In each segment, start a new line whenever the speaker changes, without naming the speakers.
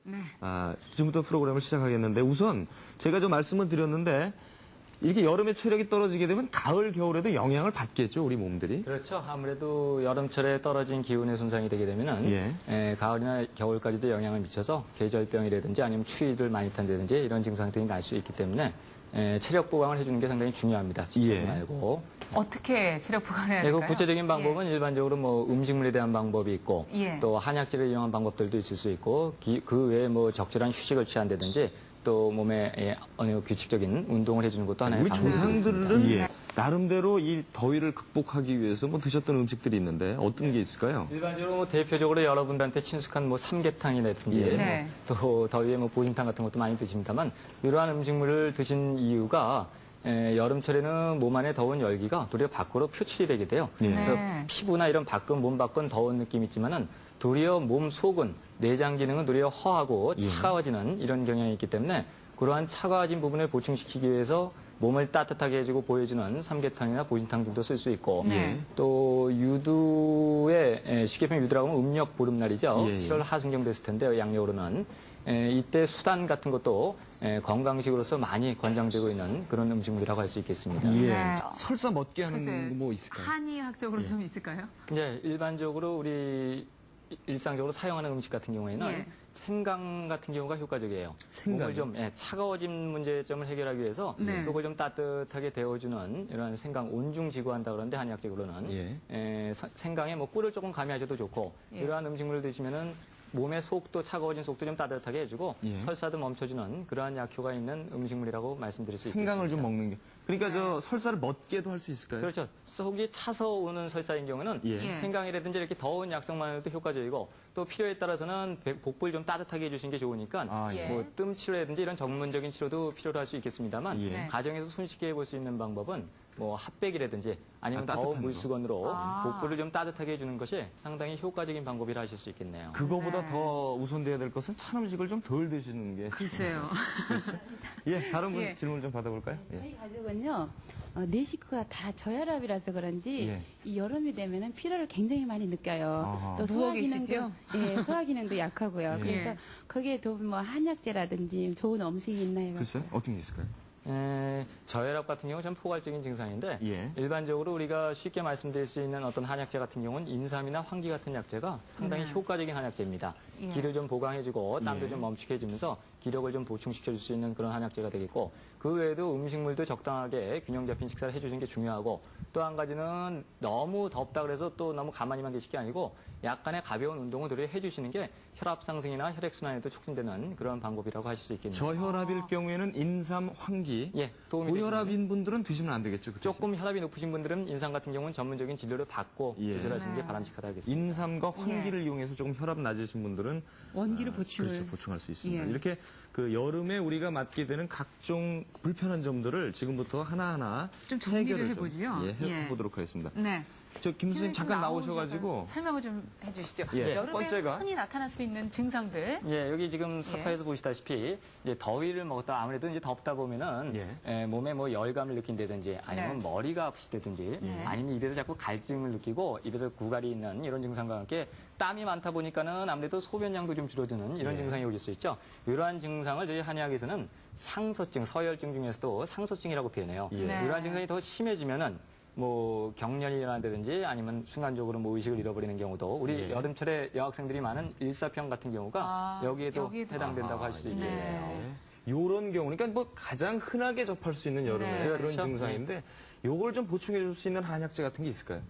네.
지금부터 프로그램을 시작하겠는데 우선 제가 좀 말씀을 드렸는데 이렇게 여름에 체력이 떨어지게 되면 가을, 겨울에도 영향을 받겠죠, 우리 몸들이.
그렇죠. 아무래도 여름철에 떨어진 기운의 손상이 되게 되면은 가을이나 겨울까지도 영향을 미쳐서 계절병이라든지 아니면 추위를 많이 탄다든지 이런 증상들이 날 수 있기 때문에 체력 보강을 해주는 게 상당히 중요합니다. 지치지 말고.
어떻게 체력 보강해야
그
될까요?
구체적인 방법은 일반적으로 뭐 음식물에 대한 방법이 있고 또 한약재를 이용한 방법들도 있을 수 있고 그 외에 뭐 적절한 휴식을 취한다든지 또 몸에 어느 규칙적인 운동을 해주는 것도 하나의
우리
방법입니다.
조상들은 나름대로 이 더위를 극복하기 위해서 뭐 드셨던 음식들이 있는데 어떤 게 있을까요?
일반적으로 대표적으로 여러분들한테 친숙한 뭐 삼계탕이라든지 또 더위에 뭐 보신탕 같은 것도 많이 드십니다만 이러한 음식물을 드신 이유가 여름철에는 몸 안에 더운 열기가 도리어 밖으로 표출이 되게 돼요. 그래서 피부나 이런 몸 밖은 더운 느낌이 있지만은 도리어 몸 속은 내장 기능은 도리어 허하고 차가워지는 이런 경향이 있기 때문에 그러한 차가워진 부분을 보충시키기 위해서 몸을 따뜻하게 해주고 보여주는 삼계탕이나 보신탕 등도 쓸 수 있고 또 유두에 쉽게 표현 유두라고 하면 음력 보름날이죠. 7월 하순경 됐을 텐데 양력으로는 이때 수단 같은 것도 건강식으로서 많이 권장되고 있는 그런 음식물이라고 할 수 있겠습니다.
설사 멋게 하는 뭐 있을까요?
한의학적으로 좀 있을까요?
일반적으로 우리 일상적으로 사용하는 음식 같은 경우에는 생강 같은 경우가 효과적이에요. 몸을 좀 차가워진 문제점을 해결하기 위해서 속을 좀 따뜻하게 데워주는 이런 생강 온중지구한다 그러는데 한의학적으로는 생강에 뭐 꿀을 조금 가미하셔도 좋고 이러한 음식물을 드시면은 몸의 속도 차가워진 속도 좀 따뜻하게 해주고 설사도 멈춰주는 그러한 약효가 있는 음식물이라고 말씀드릴 수 있습니다.
생강을 좀 먹는 게. 그러니까 저 설사를 멎게도 할 수 있을까요?
그렇죠. 속이 차서 오는 설사인 경우는 생강이라든지 이렇게 더운 약성만으로도 효과적이고 또 필요에 따라서는 복부를 좀 따뜻하게 해주시는 게 좋으니까 뭐 뜸 치료라든지 이런 전문적인 치료도 필요로 할 수 있겠습니다만 가정에서 손쉽게 해볼 수 있는 방법은 뭐 핫팩이라든지 아니면 더운 물수건으로 복부를 좀 따뜻하게 해주는 것이 상당히 효과적인 방법이라 하실 수 있겠네요.
그거보다 더 우선돼야 될 것은 찬 음식을 좀 덜 드시는 게.
글쎄요.
그렇죠? 다른 분 질문 좀 받아볼까요?
저희 가족은요, 네 식구가 다 저혈압이라서 그런지 이 여름이 되면은 피로를 굉장히 많이 느껴요. 또 소화 기능도 소화 기능도 약하고요. 그래서 거기에 도움 뭐 한약재라든지 좋은 음식이 있나요?
글쎄, 어떤 게 있을까요?
저혈압 같은 경우는 참 포괄적인 증상인데 일반적으로 우리가 쉽게 말씀드릴 수 있는 어떤 한약재 같은 경우는 인삼이나 황기 같은 약재가 상당히 효과적인 한약재입니다. 기를 좀 보강해주고 땀도 좀 멈추게 해주면서 기력을 좀 보충시켜줄 수 있는 그런 한약재가 되겠고 그 외에도 음식물도 적당하게 균형 잡힌 식사를 해주시는 게 중요하고 또 한 가지는 너무 덥다 그래서 또 너무 가만히만 계실 게 아니고 약간의 가벼운 운동을 도리어 해주시는 게 혈압 상승이나 혈액순환에도 촉진되는 그런 방법이라고 하실 수 있겠네요.
저혈압일 경우에는 인삼, 황기. 고혈압인 분들은 드시면 안 되겠죠? 그
조금 혈압이 높으신 분들은 인삼 같은 경우는 전문적인 진료를 받고 조절하시는 게 바람직하다 하겠습니다.
인삼과 황기를 이용해서 조금 혈압 낮으신 분들은
원기를
보충할 수 있습니다. 이렇게 그 여름에 우리가 맞게 되는 각종 불편한 점들을 지금부터 하나하나
좀 정리를 해보죠.
해보도록 하겠습니다. 김
선생님
선생님 잠깐 나오셔가지고
설명을 좀 해주시죠.
첫
여름에
번째가
흔히 나타날 수 있는 증상들.
여기 지금 사파에서 보시다시피 이제 더위를 먹다 아무래도 이제 덥다 보면은 몸에 뭐 열감을 느낀다든지 아니면 머리가 아프시다든지 아니면 입에서 자꾸 갈증을 느끼고 입에서 구갈이 있는 이런 증상과 함께 땀이 많다 보니까는 아무래도 소변량도 좀 줄어드는 이런 증상이 오실 수 있죠. 이러한 증상을 저희 한의학에서는 상서증, 서열증 중에서도 상서증이라고 표현해요. 이러한 증상이 더 심해지면은 뭐 경련이 일어난다든지 아니면 순간적으로 뭐 의식을 잃어버리는 경우도 우리 여름철에 여학생들이 많은 일사병 같은 경우가 여기에도 해당된다고 할 수 있겠네요.
요런 경우, 그러니까 뭐 가장 흔하게 접할 수 있는 여름에 그런 증상인데 요걸 좀 보충해 줄 수 있는 한약재 같은 게 있을까요?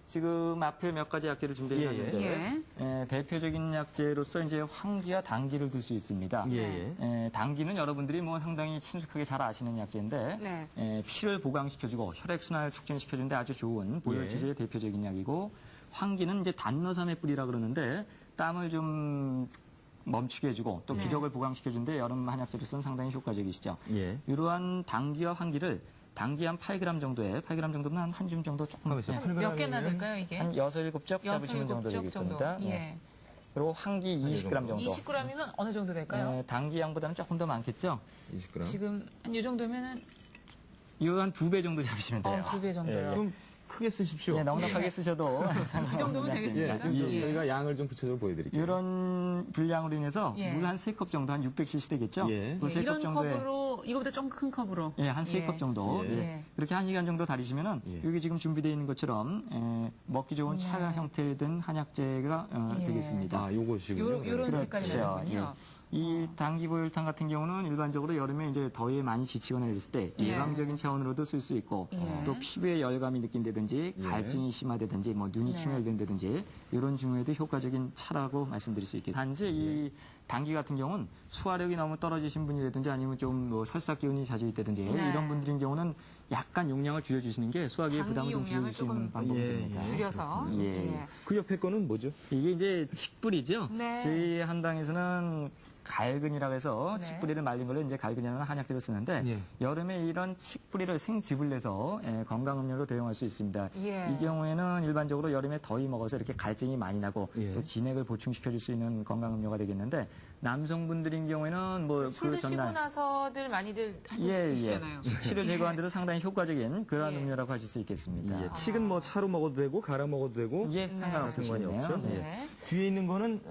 지금 앞에 몇 가지 약재를 준비해놨는데 대표적인 약재로서 이제 황기와 당기를 들 수 있습니다. 당기는 여러분들이 뭐 상당히 친숙하게 잘 아시는 약재인데 피를 보강시켜주고 혈액순환을 촉진시켜주는데 아주 좋은 보혈치료의 대표적인 약이고 황기는 이제 단너삼의 뿌리라 그러는데 땀을 좀 멈추게 해주고 또 기력을 보강시켜주는데 여름 한약재로서는 상당히 효과적이시죠. 이러한 당기와 황기를 당기 한 8g 정도에 8g 정도면 한 줌 정도 조금
몇 개나 될까요, 이게?
한 6, 7쪽 잡으시면 정도 되겠 겁니다. 그리고 황기 20g 정도.
20g이면 어느 정도 될까요?
당기 양보다는 조금 더 많겠죠?
20g.
지금 한 이 정도면은
이거 한 2배 정도 잡으시면 돼요.
2배 정도요.
좀 크게 쓰십시오.
예, 넉넉하게 쓰셔도
그 정도면 되겠습니다.
지금 저희가 양을 좀 구체적으로 보여드릴게요.
이런 분량으로 인해서
예.
물 한 3컵 정도, 한 600cc 되겠죠?
예.
그 3컵
이런
정도에
컵으로 이거보다 좀 큰 컵으로.
예, 한 3컵 정도.
예.
예. 이렇게 1시간 정도 달이시면은
예.
여기 지금 준비되어 있는 것처럼 먹기 좋은 차 형태의 된 한약재가
예.
되겠습니다.
아, 요것이군요.
요런
그렇죠.
색깔이 나는군요.
이 당귀보혈탕 같은 경우는 일반적으로 여름에 이제 더위에 많이 지치거나 이랬을 때
예.
예방적인 차원으로도 쓸 수 있고
예.
또 피부에 열감이 느낀다든지
예.
갈증이 심하다든지 뭐 눈이
네.
충혈된다든지 이런 중에도 효과적인 차라고 말씀드릴 수 있겠습니다. 단지 이 당귀 같은 경우는 소화력이 너무 떨어지신 분이라든지 아니면 좀 뭐 설사 기운이 자주 있다든지
네.
이런 분들인 경우는 약간 용량을 줄여주시는 게 소화기의
당귀
부담을 좀
용량을
줄여줄 수 있는
조금
방법이
예,
됩니다.
줄여서.
예.
그 옆에 거는 뭐죠?
이게 이제 칡뿌리죠.
네.
저희 한당에서는 갈근이라고 해서
네.
칡뿌리를 말린 걸 이제 갈근이라는 한약재를 쓰는데
예.
여름에 이런 칡뿌리를 생즙을 내서 건강음료로 대용할 수 있습니다.
예.
이 경우에는 일반적으로 여름에 더위 먹어서 이렇게 갈증이 많이 나고
예.
또 진액을 보충시켜줄 수 있는 건강음료가 되겠는데 남성분들인 경우에는 뭐
술
그
드시고
전날
나서들 많이들 한잔씩
예,
드시잖아요.
숙취를 제거하는 데도 상당히 효과적인 그런
예.
음료라고 하실 수 있겠습니다.
예, 칡은 뭐 차로 먹어도 되고 갈아 먹어도 되고
예, 상관없으시네요.
상관이 없죠.
예.
네.
뒤에 있는 거는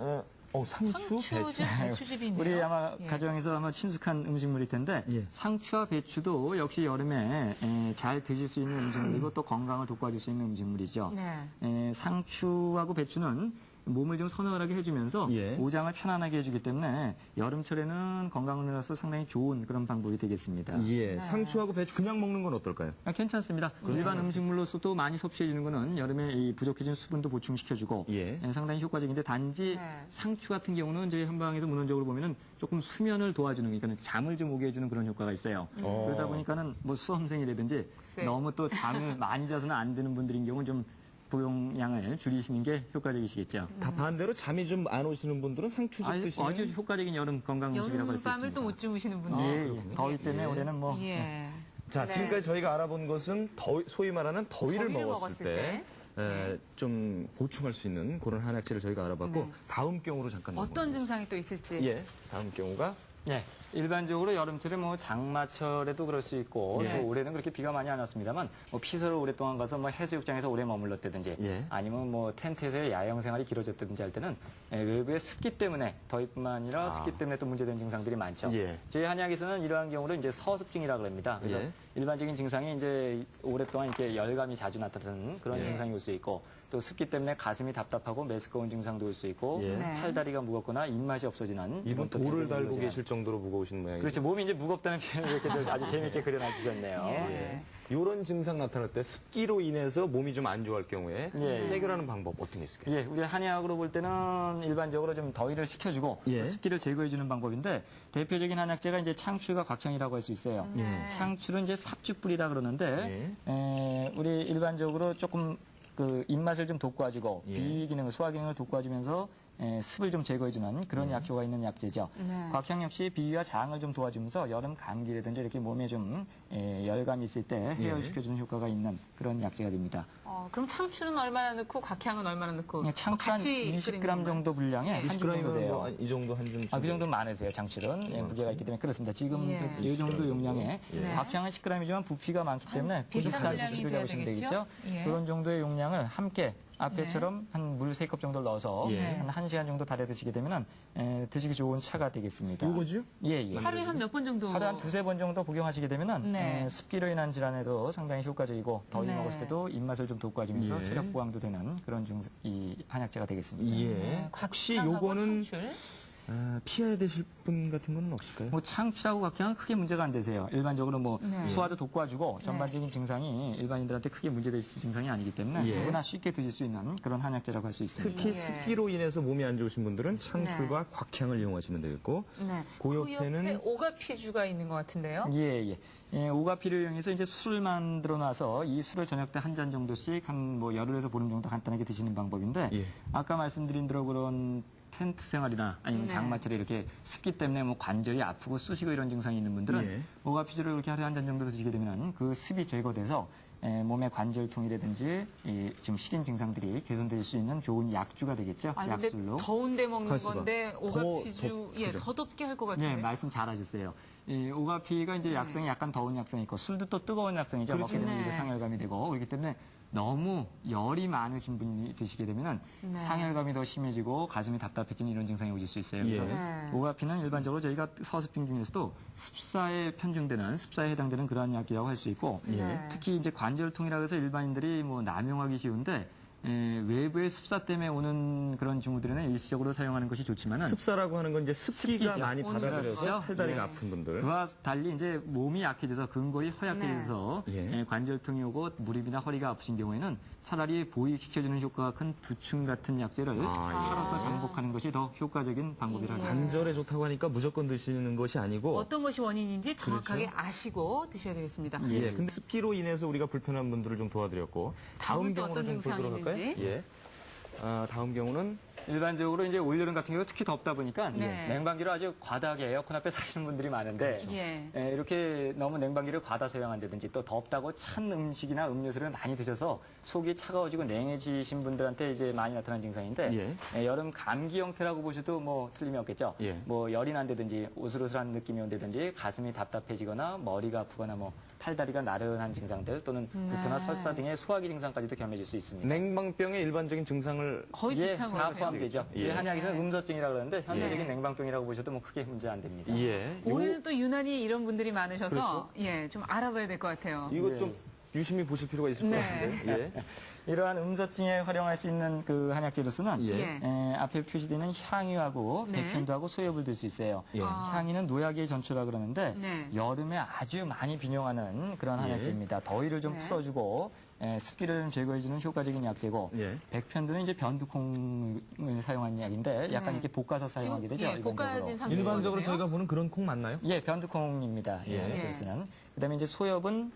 상추, 배추.
배추즙이네요.
우리 아마
예.
가정에서 아마 친숙한 음식물일 텐데
예.
상추와 배추도 역시 여름에 잘 드실 수 있는 음식물이고 또 건강을 돋궈줄 수 있는 음식물이죠.
네.
상추하고 배추는 몸을 좀 서늘하게 해주면서
예.
오장을 편안하게 해주기 때문에 여름철에는 건강음료로서 상당히 좋은 그런 방법이 되겠습니다.
예, 상추하고 배추 그냥 먹는 건 어떨까요?
괜찮습니다. 일반 음식물로서도 많이 섭취해주는 것은 여름에 이 부족해진 수분도 보충시켜주고
예.
상당히 효과적인데 단지
네.
상추 같은 경우는 저희 한방에서 문헌적으로 보면은 조금 수면을 도와주는 그러니까 잠을 좀 오게 해주는 그런 효과가 있어요. 그러다 보니까는 뭐 수험생이라든지
글쎄.
너무 또 잠을 많이 자서는 안 드는 분들인 경우는 좀 복용량을 줄이시는 게 효과적이시겠죠.
다 반대로 잠이 좀 안 오시는 분들은 상추즙 드시면
아주 효과적인 여름 건강 음식이라고 할 수 있습니다.
여름밤을 또 못 주무시는 분들.
예, 더위 때문에 올해는 뭐
예.
자,
네.
지금까지 저희가 알아본 것은 소위 말하는 더위를 먹었을 때 좀 보충할 수 있는 그런 한약재를 저희가 알아봤고
네.
다음 경우로 잠깐
어떤
넘어가겠습니다.
증상이 또 있을지.
예, 다음 경우가
예, 일반적으로 여름철에 뭐 장마철에도 그럴 수 있고
예.
또 올해는 그렇게 비가 많이 안 왔습니다만 뭐 피서를 오랫동안 가서 뭐 해수욕장에서 오래 머물렀다든지
예.
아니면 뭐 텐트에서의 야영 생활이 길어졌다든지 할 때는 외부의 습기 때문에 더위뿐만 아니라 습기 때문에 또 문제되는 증상들이 많죠.
예.
저희 한약에서는 이러한 경우를 이제 서습증이라고 합니다. 그래서
예.
일반적인 증상이 이제 오랫동안 이렇게 열감이 자주 나타나는 그런
예.
증상이 올 수 있고 또 습기 때문에 가슴이 답답하고 메스꺼운 증상도 올 수 있고
예.
네.
팔다리가 무겁거나 입맛이 없어지는
이분
이런 또
돌을
대부분
달고
이루어지는
계실 정도로 무거우신 모양이죠.
그렇죠. 몸이 이제 무겁다는 표현을 이렇게 아주 재미있게 그려놔주셨네요.
예.
이런 증상 나타날 때 습기로 인해서 몸이 좀 안 좋아할 경우에
예.
해결하는 방법 어떤 게 있을까요?
예, 우리 한의학으로 볼 때는 일반적으로 좀 더위를 식혀주고
예.
습기를 제거해주는 방법인데 대표적인 한약재가 이제 창출과 곽향이라고 할 수 있어요.
네.
창출은 이제 삽죽불이라 그러는데 우리 일반적으로 조금 그 입맛을 좀 돋궈주고
예.
비 기능을 소화 기능을 돋궈주면서 습을 좀 제거해주는 그런 약효가 있는 약재죠.
네.
곽향 역시 비위와 장을 좀 도와주면서 여름 감기라든지 이렇게 몸에 좀 열감이 있을 때 해열시켜주는 효과가 있는 그런 약재가 됩니다.
그럼 창추는 얼마나 넣고 곽향은 얼마나 넣고
창추 한
같이
20g
끓이는
정도 분량에 한 줌 정도
20g이면
돼요.
뭐 이 정도 한 줌.
그 정도 많으세요, 장출은. 무게가 있기 때문에 그렇습니다. 지금
예.
이 정도 용량에
예.
곽향은 10g이지만 부피가 많기 때문에
비슷한
부족한
분량이
부피를
돼야
잡으시면
되겠죠?
되겠죠.
예.
그런 정도의 용량을 함께 앞에처럼 한 물 3컵 정도를 넣어서
예.
한 1시간 정도 달여 드시게 되면 드시기 좋은 차가 되겠습니다.
요거죠?
예, 예.
하루에 한 몇 번 정도?
하루에 한 2-3번 정도 복용하시게 되면은
네.
습기로 인한 질환에도 상당히 효과적이고 더위
네.
먹었을 때도 입맛을 좀 돋궈주면서
예.
체력 보강도 되는 그런 이 한약재가 되겠습니다.
예.
네,
혹시
곽향하고
요거는
창출.
피해야 되실 분 같은 건 없을까요?
뭐 창출하고 곽향은 크게 문제가 안 되세요. 일반적으로 뭐
네.
소화도 돋궈주고 전반적인 증상이 일반인들한테 크게 문제되실 증상이 아니기 때문에
예.
누구나 쉽게 드실 수 있는 그런 한약재라고 할 수 있습니다.
특히
예.
습기로 인해서 몸이 안 좋으신 분들은 창출과 곽향을 이용하시면 되겠고
네.
그 옆에는
옆에 오가피주가 있는 것 같은데요.
예, 예. 오가피를 이용해서 이제 술을 만들어 놔서 이 술을 저녁 때 한 잔 정도씩 한 뭐 열흘에서 보름 정도 간단하게 드시는 방법인데
예.
아까 말씀드린 대로 그런 텐트 생활이나 아니면
네.
장마철에 이렇게 습기 때문에 뭐 관절이 아프고 쑤시고 이런 증상이 있는 분들은
예.
오가피주를 이렇게 하루에 한 잔 정도 드시게 되면 그 습이 제거돼서 몸의 관절통이라든지 지금 시린 증상들이 개선될 수 있는 좋은 약주가 되겠죠.
아니, 근데
약술로.
더운데 먹는
가시바.
건데
더
오가피주
그죠?
더 덥게 할 것 같은데.
네, 말씀 잘하셨어요. 이 오가피가 이제 약성이 약간 더운 약성이 있고 술도 또 뜨거운 약성이죠. 먹게 되면
네.
이게 상열감이 되고 그렇기 때문에 너무 열이 많으신 분이 드시게 되면은
네.
상열감이 더 심해지고 가슴이 답답해지는 이런 증상이 오실 수 있어요. 그래서
네.
오가피는 일반적으로 저희가 서스핀 중에서도 습사에 편중되는 습사에 해당되는 그러한 약이라고 할 수 있고
네.
특히 이제 관절통이라고 해서 일반인들이 뭐 남용하기 쉬운데 외부의 습사 때문에 오는 그런 증후들에는 일시적으로 사용하는 것이 좋지만은
습사라고 하는 건 이제 습기가
습기죠.
많이 받아들여서
그렇죠.
팔다리가
예.
아픈 분들.
그와 달리 이제 몸이 약해져서 근골이 허약해져서
네. 예.
관절통이 오고 무릎이나 허리가 아프신 경우에는 차라리 보이시켜주는 효과가 큰 두충 같은 약재를 차로서 장복하는 것이 더 효과적인 방법이라고 합니다.
관절에 좋다고 하니까 무조건 드시는 것이 아니고
어떤 것이 원인인지 정확하게 아시고 드셔야 되겠습니다.
예, 근데 습기로 인해서 우리가 불편한 분들을 좀 도와드렸고
다음은
다음
또
경우를
어떤
좀 보도록
증상이
할까요?
있는지?
예. 다음 경우는
일반적으로 이제 올여름 같은 경우 특히 덥다 보니까
네.
냉방기를 아주 과다하게 에어컨 앞에 사시는 분들이 많은데
예.
이렇게 너무 냉방기를 과다 사용한다든지 또 덥다고 찬 음식이나 음료수를 많이 드셔서 속이 차가워지고 냉해지신 분들한테 이제 많이 나타나는 증상인데 여름 감기 형태라고 보셔도 뭐 틀림이 없겠죠.
예.
뭐 열이 난다든지 오슬오슬한 느낌이 온다든지 가슴이 답답해지거나 머리가 아프거나 뭐 팔다리가 나른한 증상들 또는 구토나 설사 등의 소화기 증상까지도 겸해질 수 있습니다.
냉방병의 일반적인 증상을
거의
예,
비슷한 것
다
같아요.
포함되죠.
예.
제 한약에서는 음서증이라고 그러는데 현대적인
네.
냉방병이라고 보셔도 뭐 크게 문제 안 됩니다.
예.
올해는 또 유난히 이런 분들이 많으셔서
그렇죠.
예, 좀 알아봐야 될 것 같아요.
이것
예.
좀 유심히 보실 필요가 있을
네.
것 같은데. 예.
이러한 음서증에 활용할 수 있는 그 한약재로서는
예.
앞에 표시되는 향유하고
네.
백현도하고 소엽을 들 수 있어요.
예.
향유는 노약의 전초라 그러는데
네.
여름에 아주 많이 비용하는 그런 한약재입니다. 더위를 좀
네.
풀어주고 습기를 좀 제거해주는 효과적인 약재고
예.
백편도는 이제 변두콩을 사용한 약인데 약간
네.
이렇게 볶아서 사용하게 되죠.
예, 볶아진
일반적으로.
상태거든요.
일반적으로 저희가 보는 그런 콩 맞나요?
예, 변두콩입니다.
예.
한약재로서는. 그다음에 이제 소엽은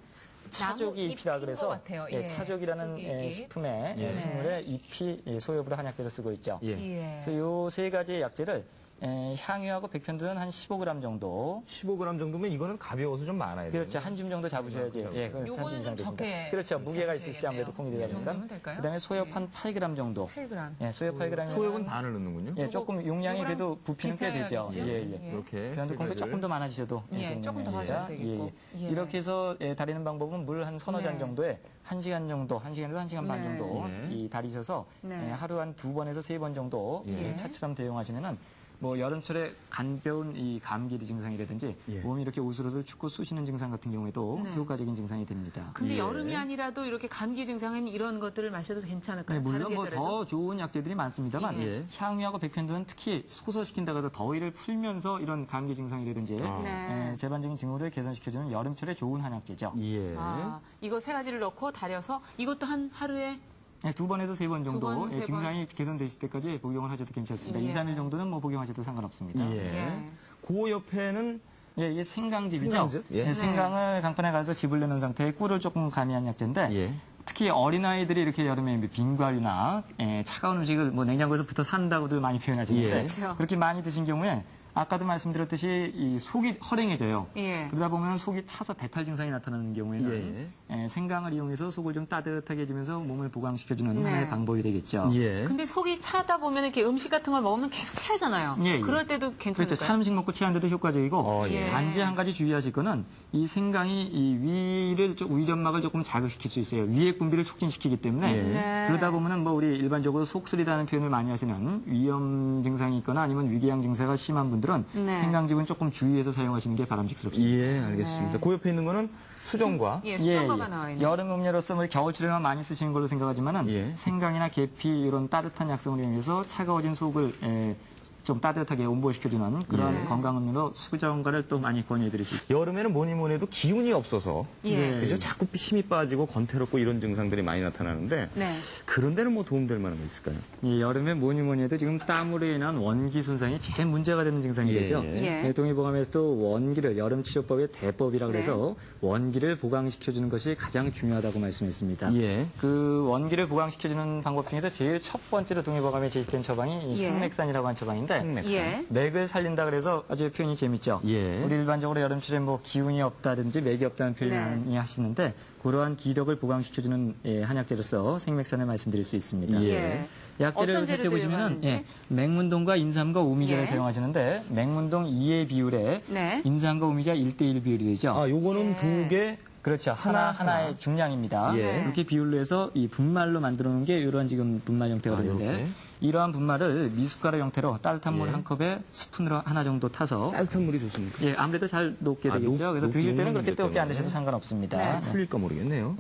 차조기
나무
잎이라
잎인
그래서
것 같아요.
예,
예.
차조기라는
차조기 잎.
식품의
예.
식물의 잎이 소엽으로 한약재로 쓰고 있죠.
예.
예.
그래서 요 세 가지의 약재를 향유하고 백편도는 한 15g 정도.
15g 정도면 이거는 가벼워서 좀 많아야 돼요.
그렇죠. 한 줌 정도 잡으셔야지. 예, 그건
요거는 좀
이상 되십니다.
적게
그렇죠. 무게가
잡으셔야
있으시지 아무래도 콩이 되다
되겠네요. 이
보니까.
정도면 될까요?
그다음에 소엽
예.
한 8g 정도.
8g.
예, 소엽 8g.
소엽은 반을 넣는군요.
예, 조금 용량이
요거랑
그래도 부피는 꽤 되죠.
비슷하겠죠?
예, 예.
예.
이렇게
변두콩도 조금 더 많아지셔도
예, 조금 더
되는
하셔도
겁니다.
되겠고. 예.
이렇게 해서 다리는 방법은 물 한 서너 잔
네.
정도에 1시간 정도, 1시간에서 1시간 반
네.
정도
네.
이 다리셔서
네.
하루 한 2번에서 3번 정도
예.
차처럼 대용하시면은 뭐 여름철에 간벼운 이 감기 증상이라든지
예.
몸이 이렇게 우스러들 춥고 쑤시는 증상 같은 경우에도
네.
효과적인 증상이 됩니다.
근데
예.
여름이 아니라도 이렇게 감기 증상에는 이런 것들을 마셔도 괜찮을까요?
네, 물론
다른
뭐
계절에도?
더 좋은 약재들이 많습니다만
예.
향유하고 백편도는 특히 소서시킨다고 해서 더위를 풀면서 이런 감기 증상이라든지
네.
제반적인 증후를 개선시켜주는 여름철에 좋은 한약재죠.
예.
아, 이거 세 가지를 넣고 달여서 이것도 한 하루에
네, 2번에서 3번 정도
두 번, 세
증상이 개선되실 때까지 복용을 하셔도 괜찮습니다.
예.
2, 3일 정도는 뭐 복용하셔도 상관없습니다.
예.
예.
그 옆에는
예, 이게 생강즙이죠.
생강즙? 예.
네, 생강을 강판에 가서 즙을 내놓은 상태에 꿀을 조금 가미한 약재인데
예.
특히 어린아이들이 이렇게 여름에 빈과류나 차가운 음식을 뭐 냉장고에서 붙어 산다고들 많이 표현하시는데
예.
그렇죠.
그렇게 많이 드신 경우에 아까도 말씀드렸듯이 이 속이 허랭해져요.
예.
그러다 보면 속이 차서 배탈 증상이 나타나는 경우에는 생강을 이용해서 속을 좀 따뜻하게 해주면서 몸을 보강시켜주는
네.
하나의 방법이 되겠죠.
예.
근데 속이 차다 보면 이렇게 음식 같은 걸 먹으면 계속 차잖아요.
예, 예.
그럴 때도 괜찮을까요?
그렇죠. 찬 음식 먹고 취하는데도 효과적이고
예.
단지 한 가지 주의하실 거는 이 생강이 이 위점막을 조금 자극시킬 수 있어요. 위액 분비를 촉진시키기 때문에
예.
네.
그러다 보면은 뭐 우리 일반적으로 속쓰리라는 표현을 많이 하시는 위염 증상이 있거나 아니면 위궤양 증세가 심한 분들은
네.
생강즙은 조금 주의해서 사용하시는 게 바람직스럽습니다.
예, 알겠습니다. 그 옆에 있는 거는 수정과
예, 수정과가 나와 있는.
여름 음료로서 뭐 겨울철에만 많이 쓰시는 걸로 생각하지만은
예.
생강이나 계피 이런 따뜻한 약성을 이용해서 차가워진 속을 좀 따뜻하게 온보시켜주는 그런
예.
건강 음료로 수정과를 또 많이 권유해드릴 수 있습니다.
여름에는 뭐니 뭐니 해도 기운이 없어서
예.
그죠? 자꾸 힘이 빠지고 건태롭고 이런 증상들이 많이 나타나는데
네.
그런 데는 뭐 도움될 만한 거 있을까요?
이 여름에 뭐니 해도 지금 땀으로 인한 원기 손상이 제일 문제가 되는 증상이
예.
되죠.
예.
동의보감에서도 원기를 여름 치료법의 대법이라
네.
그래서 원기를 보강시켜주는 것이 가장 중요하다고 말씀했습니다.
예.
그 원기를 보강시켜주는 방법 중에서 제일 첫 번째로 동의보감에 제시된 처방이 이
예.
생맥산이라고 하는 처방인데
생맥산.
예.
맥을 살린다 그래서 아주 표현이 재밌죠.
예.
우리 일반적으로 여름철에 뭐 기운이 없다든지 맥이 없다는 표현을
네.
많이 하시는데 그러한 기력을 보강시켜주는 한약재로서 생맥산을 말씀드릴 수 있습니다.
예.
약재를
어떤 재료들이
살펴보시면은
들어가는지?
맹문동과 인삼과 오미자를
예.
사용하시는데 맹문동 2의 비율에
네.
인삼과 오미자 1대1 비율이 되죠.
아, 요거는
예.
두 개
그렇죠. 하나의 중량입니다.
예.
이렇게 비율로 해서 이 분말로 만들어 놓은 게 이런 지금 분말 형태가 되는데
이렇게.
이러한 분말을 미숫가루 형태로 따뜻한 물
예.
한 컵에 스푼으로 하나 정도 타서
따뜻한 물이 좋습니까?
예, 아무래도 잘 녹게 되겠죠. 그래서 드실 때는 그렇게 뜨겁게 안 드셔도 상관없습니다.
풀릴까 모르겠네요.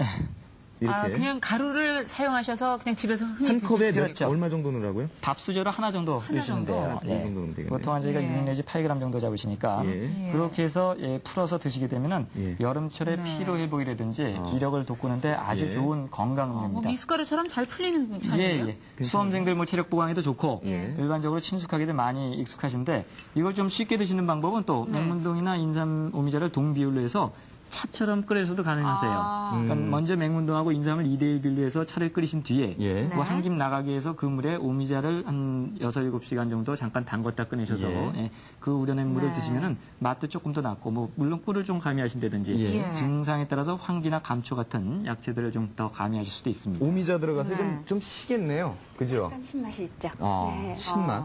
이렇게.
아, 그냥 가루를 사용하셔서 그냥 집에서 흔히
한 컵에
그렇죠.
얼마 정도 넣으라고요?
밥 수저로 하나 정도 넣으시면
정도?
돼요.
이 정도 넣으면 되겠네요.
보통 한 저희가
예.
6 내지 8g 정도 잡으시니까
예.
그렇게 해서 풀어서 드시게 되면은
예.
여름철에 피로 회복이라든지 기력을 돋구는데 아주
예.
좋은 건강
뭐
음료입니다.
미숫가루처럼 잘 풀리는
예,
편이에요.
예. 수험생들 뭐 체력 보강에도 좋고
예.
일반적으로 친숙하게들 많이 익숙하신데 이걸 좀 쉽게 드시는 방법은 또 맹문동이나 인삼 오미자를 동비율로 해서 차처럼 끓여서도 가능하세요.
아.
그러니까 먼저 맹문동하고 인삼을 2대1 비율로 차를 끓이신 뒤에
예.
그 한 김 나가게 해서 그 물에 오미자를 한 6, 7시간 정도 잠깐 담궜다 꺼내셔서
예.
그 우려낸 물을
네.
드시면은 맛도 조금 더 낫고 뭐 물론 꿀을 좀 가미하신다든지
예.
증상에 따라서 황기나 감초 같은 약재들을 좀 더 가미하실 수도 있습니다.
오미자 들어가서
네.
이건 좀 시겠네요. 그죠?
약간 신맛이 있죠.
아,
네.
신맛.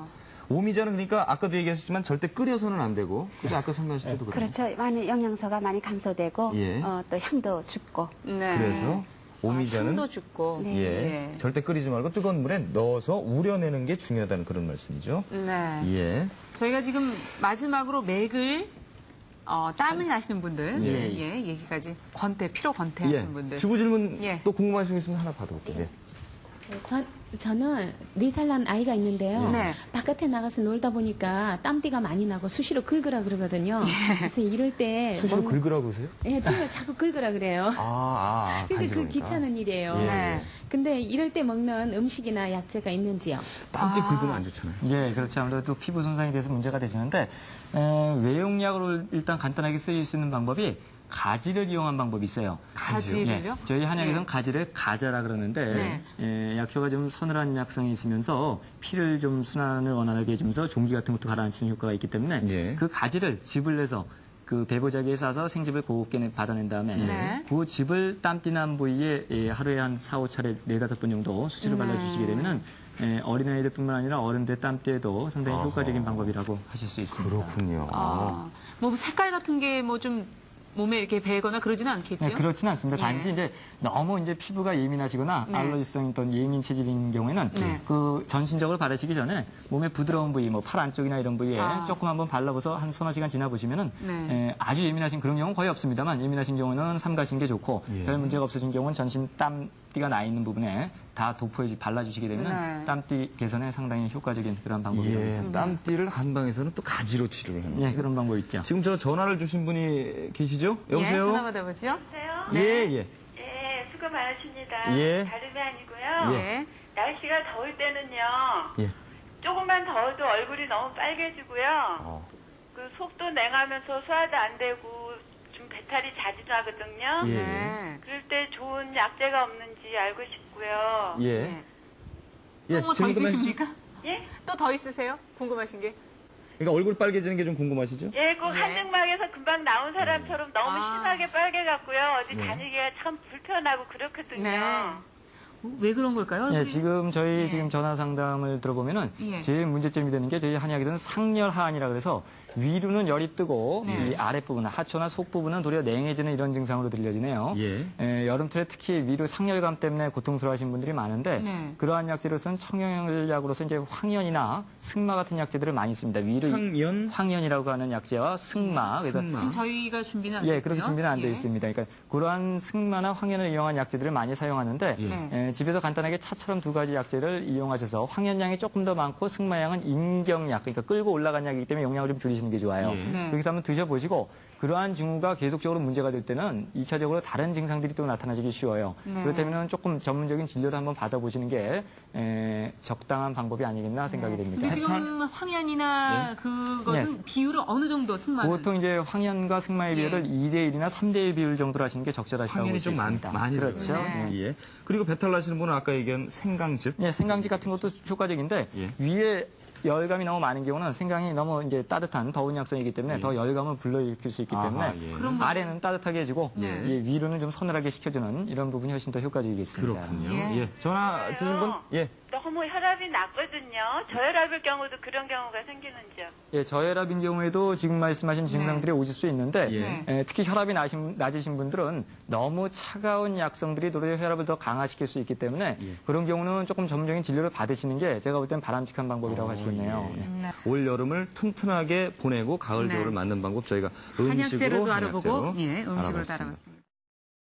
오미자는 그러니까 아까도 얘기하셨지만 절대 끓여서는 안 되고, 그죠? 아까 설명하실 때도 그래요.
그렇죠. 많이 영양소가 많이 감소되고
예.
또 향도 죽고.
네.
그래서 오미자는
향도 죽고.
네.
예, 절대 끓이지 말고 뜨거운 물에 넣어서 우려내는 게 중요하다는 그런 말씀이죠.
네.
예.
저희가 지금 마지막으로 맥을 땀을 나시는 분들,
예.
얘기까지 피로 권태
예.
하시는 분들.
주부 질문
예.
또 궁금하신 거 있으면 하나 받아볼게요. 예.
저는 4살 난 아이가 있는데요.
네.
바깥에 나가서 놀다 보니까 땀띠가 많이 나고 수시로 긁으라 그러거든요. 그래서 이럴 때
수시로 긁으라고 그러세요?
예, 땀을 자꾸 긁으라 그래요. 근데 그
간지러우니까.
귀찮은 일이에요.
예.
네.
근데 이럴 때 먹는 음식이나 약재가 있는지요?
땀띠 긁으면 안 좋잖아요.
예, 그렇죠. 아무래도 피부 손상에 대해서 문제가 되시는데 외용약으로 일단 간단하게 쓰일 수 있는 방법이 가지를 이용한 방법이 있어요.
가지를요?
예, 저희 한약에서는
네.
가지를 가자라 그러는데 약효가 좀 서늘한 약성이 있으면서 피를 좀 순환을 원활하게 해주면서 종기 같은 것도 가라앉히는 효과가 있기 때문에
예.
그 가지를 즙을 내서 그 배보자기에 싸서 생즙을 곱게 받아낸 다음에
네.
그 즙을 땀띠 난 부위에 하루에 한 4, 5차례 4, 5번 정도 수시로 발라주시게 되면은 어린아이들뿐만 아니라 어른들 땀띠에도 상당히 효과적인 방법이라고 하실 수 있습니다.
그렇군요.
뭐 색깔 같은 게 뭐 좀 몸에 이렇게 배거나 그러지는 않겠죠?
네, 그렇지는 않습니다.
예.
단지 이제 너무 이제 피부가 예민하시거나
네.
알러지성 어떤 예민 체질인 경우에는
네.
그 전신적으로 바르시기 전에 몸의 부드러운 부위, 뭐 팔 안쪽이나 이런 부위에 조금 한번 발라보서 한 서너 시간 지나 보시면은
네.
아주 예민하신 그런 경우는 거의 없습니다만 예민하신 경우는 삼가신 게 좋고
예.
별 문제가 없으신 경우는 전신 땀띠가 나 있는 부분에 다 도포해 발라주시게 되면
네.
땀띠 개선에 상당히 효과적인 그런 방법이
예.
있습니다.
땀띠를 한방에서는 또 가지로 치료를 하는.
예, 그런 방법 있죠.
지금 저 전화를 주신 분이 계시죠?
예,
여보세요?
전화 받아보죠.
여보세요?
예, 예.
예, 수고 많으십니다.
예.
다름이 아니고요.
예.
날씨가 더울 때는요.
예.
조금만 더워도 얼굴이 너무 빨개지고요.
어.
그 속도 냉하면서 소화도 안 되고 좀 배탈이 자주 나거든요.
예.
네.
그럴 때 좋은 약재가 없는지 알고 싶고요.
예.
또 뭐 더
질문 끝나시죠?
있으십니까?
예?
또 더 있으세요? 궁금하신 게?
그러니까 얼굴 빨개지는 게 좀 궁금하시죠?
예, 그
네.
한증막에서 금방 나온 사람처럼 너무
아.
심하게 빨개갖고요. 어디
네.
다니기가 참 불편하고 그렇거든요.
네. 왜 그런 걸까요?
예,
얼굴이?
지금 저희
예.
지금 전화 상담을 들어보면은
예.
제일 문제점이 되는 게 저희 한의학에서는 상열하안이라 그래서 위로는 열이 뜨고
네.
이 아랫부분, 하초나 속부분은 도리어 냉해지는 이런 증상으로 들려지네요.
예.
여름철에 특히 위로 상열감 때문에 고통스러워하시는 분들이 많은데
네.
그러한 약재로서는 청열약으로서 이제 황연이나 승마 같은 약재들을 많이 씁니다. 위로
황연?
황연이라고 하는 약재와 승마. 그래서
승마.
지금 저희가 준비는 안
예,
됐고요.
그렇게 준비는 안 돼
예.
있습니다. 그러니까 그러한 승마나 황연을 이용한 약재들을 많이 사용하는데
예.
네.
집에서 간단하게 차처럼 두 가지 약재를 이용하셔서 황연량이 조금 더 많고 승마양은 인경약, 그러니까 끌고 올라간 약이기 때문에 용량을 좀 줄이시는 게 좋아요.
예.
네.
여기서 한번 드셔보시고 그러한 징후가 계속적으로 문제가 될 때는 2차적으로 다른 증상들이 또 나타나기 쉬워요.
네.
그렇다면 조금 전문적인 진료를 한번 받아보시는 게 적당한 방법이 아니겠나 생각이 됩니다.
근데 지금 황연이나 그것은 비율은 어느 정도 승마는?
보통 이제 황연과 승마의
예.
비율을 2대1이나 3대1 비율 정도로 하시는 게 적절하시다고
황연이
볼 수
좀
있습니다.
많이
그렇죠.
들어가요.
예.
예. 그리고 배탈 나시는 분은 아까 얘기한 생강즙.
예, 생강지 같은 것도 효과적인데
예.
위에 열감이 너무 많은 경우는 생강이 너무 이제 따뜻한 더운 약성이기 때문에
예.
더 열감을 불러일으킬 수 있기 때문에
아하, 예.
그럼 뭐-
아래는 따뜻하게 해주고
네.
이 위로는 좀 서늘하게 식혀주는 이런 부분이 훨씬 더 효과적이겠습니다.
그렇군요.
예.
예. 전화 주신 분? 예.
또 너무 혈압이 낮거든요. 저혈압일 경우도 그런 경우가 생기는지요?
예, 저혈압인 경우에도 지금 말씀하신 증상들이 오실 수 있는데
예.
특히 혈압이 낮으신 분들은 너무 차가운 약성들이 도리어 혈압을 더 강화시킬 수 있기 때문에 그런 경우는 조금 전문적인 진료를 받으시는 게 제가 볼 땐 바람직한 방법이라고 하시겠네요. 예.
올 여름을 튼튼하게 보내고 가을
네.
겨울을 맞는 방법 저희가 음식으로
한약재료도 알아보고
한약재로
예, 음식으로
알아봤습니다.
따라봤습니다.